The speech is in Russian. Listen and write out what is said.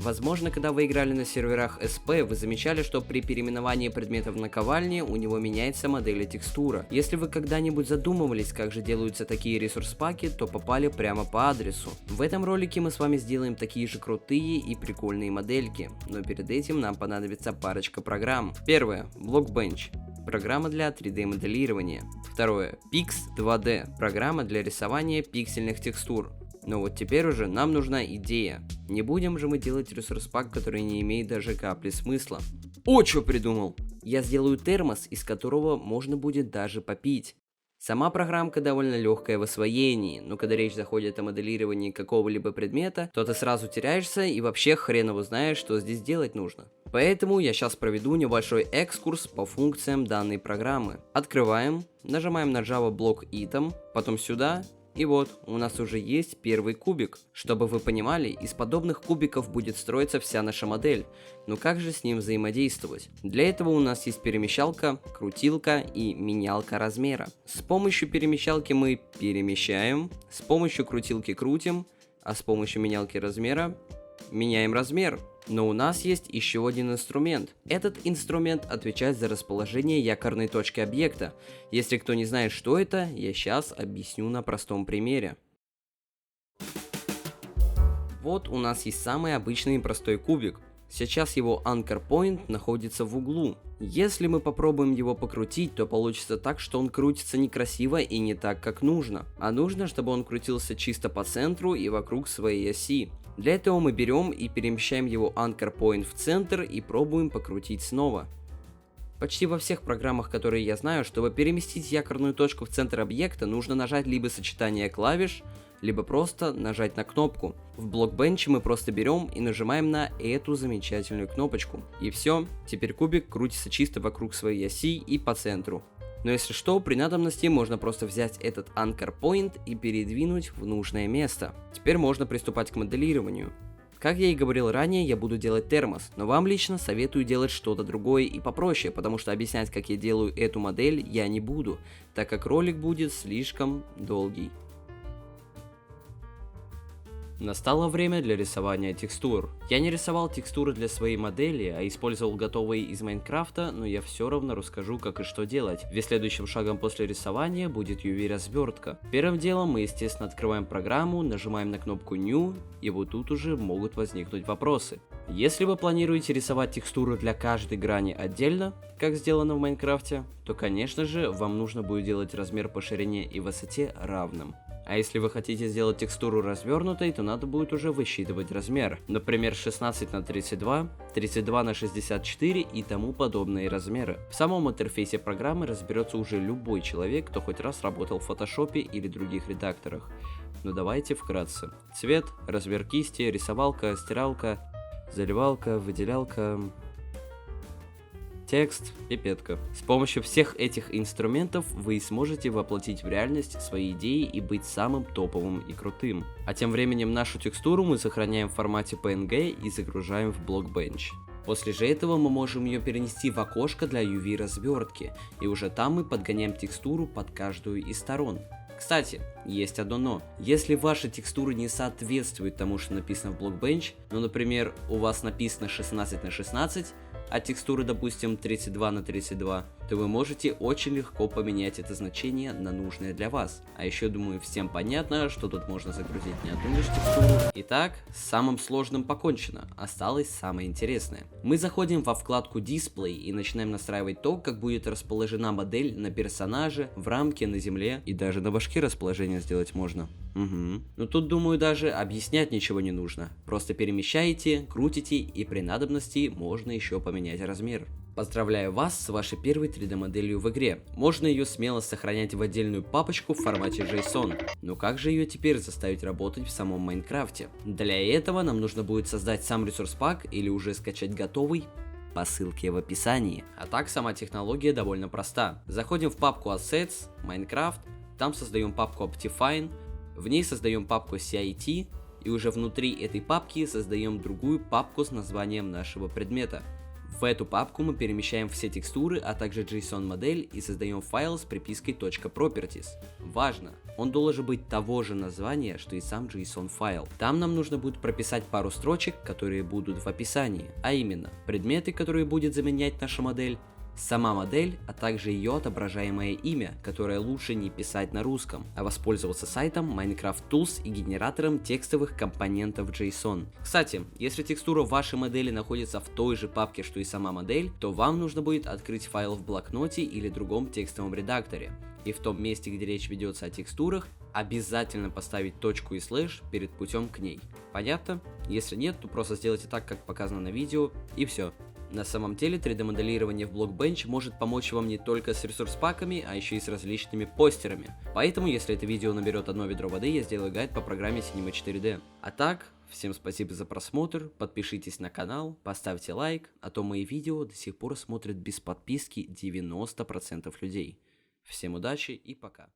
Возможно, когда вы играли на серверах SP, вы замечали, что при переименовании предмета в наковальне у него меняется модель и текстура. Если вы когда-нибудь задумывались, как же делаются такие ресурс-паки, то попали прямо по адресу. В этом ролике мы с вами сделаем такие же крутые и прикольные модельки, но перед этим нам понадобится парочка программ. Первое – Blockbench. Программа для 3D моделирования. Второе – Pix 2D. Программа для рисования пиксельных текстур. Но вот теперь уже нам нужна идея. Не будем же мы делать ресурс-пак, который не имеет даже капли смысла. О, что придумал! Я сделаю термос, из которого можно будет даже попить. Сама программка довольно легкая в освоении, но когда речь заходит о моделировании какого-либо предмета, то ты сразу теряешься и вообще хреново знаешь, что здесь делать нужно. Поэтому я сейчас проведу небольшой экскурс по функциям данной программы. Открываем, нажимаем на Java Block Item, потом сюда. И вот, у нас уже есть первый кубик. Чтобы вы понимали, из подобных кубиков будет строиться вся наша модель. Но как же с ним взаимодействовать? Для этого у нас есть перемещалка, крутилка и менялка размера. С помощью перемещалки мы перемещаем, с помощью крутилки крутим, а с помощью менялки размера меняем размер. Но у нас есть еще один инструмент. Этот инструмент отвечает за расположение якорной точки объекта. Если кто не знает, что это, я сейчас объясню на простом примере. Вот у нас есть самый обычный и простой кубик. Сейчас его anchor point находится в углу. Если мы попробуем его покрутить, то получится так, что он крутится некрасиво и не так, как нужно. А нужно, чтобы он крутился чисто по центру и вокруг своей оси. Для этого мы берем и перемещаем его anchor point в центр и пробуем покрутить снова. Почти во всех программах, которые я знаю, чтобы переместить якорную точку в центр объекта, нужно нажать либо сочетание клавиш, либо просто нажать на кнопку. В Blockbench мы просто берем и нажимаем на эту замечательную кнопочку. И все, теперь кубик крутится чисто вокруг своей оси и по центру. Но если что, при надобности можно просто взять этот anchor point и передвинуть в нужное место. Теперь можно приступать к моделированию. Как я и говорил ранее, я буду делать термос, но вам лично советую делать что-то другое и попроще, потому что объяснять, как я делаю эту модель, я не буду, так как ролик будет слишком долгий. Настало время для рисования текстур. Я не рисовал текстуры для своей модели, а использовал готовые из Майнкрафта, но я все равно расскажу, как и что делать, ведь следующим шагом после рисования будет UV-развертка. Первым делом мы, естественно, открываем программу, нажимаем на кнопку New, и вот тут уже могут возникнуть вопросы. Если вы планируете рисовать текстуру для каждой грани отдельно, как сделано в Майнкрафте, то, конечно же, вам нужно будет делать размер по ширине и высоте равным. А если вы хотите сделать текстуру развернутой, то надо будет уже высчитывать размер. Например, 16 на 32, 32 на 64 и тому подобные размеры. В самом интерфейсе программы разберется уже любой человек, кто хоть раз работал в фотошопе или других редакторах. Но давайте вкратце. Цвет, размер кисти, рисовалка, стиралка, заливалка, выделялка, текст, пипетка. С помощью всех этих инструментов вы сможете воплотить в реальность свои идеи и быть самым топовым и крутым. А тем временем нашу текстуру мы сохраняем в формате PNG и загружаем в Blockbench. После же этого мы можем ее перенести в окошко для UV развертки, и уже там мы подгоняем текстуру под каждую из сторон. Кстати, есть одно но. Если ваши текстуры не соответствуют тому, что написано в Blockbench, ну, например, у вас написано 16 на 16, а текстуры, допустим, 32 на 32, то вы можете очень легко поменять это значение на нужное для вас. А еще, думаю, всем понятно, что тут можно загрузить не одну лишь текстуру. Итак, с самым сложным покончено, осталось самое интересное. Мы заходим во вкладку Display и начинаем настраивать то, как будет расположена модель на персонаже, в рамке, на земле, и даже на башке расположение сделать можно. Но тут, думаю, даже объяснять ничего не нужно. Просто перемещаете, крутите, и при надобности можно еще поменять размер. Поздравляю вас с вашей первой 3D моделью в игре. Можно ее смело сохранять в отдельную папочку в формате JSON. Но как же ее теперь заставить работать в самом Майнкрафте? Для этого нам нужно будет создать сам ресурс-пак или уже скачать готовый по ссылке в описании. А так, сама технология довольно проста. Заходим в папку Assets, Minecraft, там создаем папку Optifine, в ней создаем папку CIT, и уже внутри этой папки создаем другую папку с названием нашего предмета. В эту папку мы перемещаем все текстуры, а также JSON модель и создаем файл с припиской .properties. Важно! он должен быть того же названия, что и сам JSON файл. Там нам нужно будет прописать пару строчек, которые будут в описании, а именно предметы, которые будет заменять наша модель, сама модель, а также ее отображаемое имя, которое лучше не писать на русском, а воспользоваться сайтом Minecraft Tools и генератором текстовых компонентов JSON. Кстати, если текстура вашей модели находится в той же папке, что и сама модель, то вам нужно будет открыть файл в блокноте или другом текстовом редакторе. И в том месте, где речь ведется о текстурах, обязательно поставить точку и слэш перед путем к ней. Понятно? Если нет, то просто сделайте так, как показано на видео, и все. На самом деле 3D-моделирование в Blockbench может помочь вам не только с ресурс-паками, а еще и с различными постерами. Поэтому, если это видео наберет одно ведро воды, я сделаю гайд по программе Cinema 4D. А так, всем спасибо за просмотр, подпишитесь на канал, поставьте лайк, а то мои видео до сих пор смотрят без подписки 90% людей. Всем удачи и пока.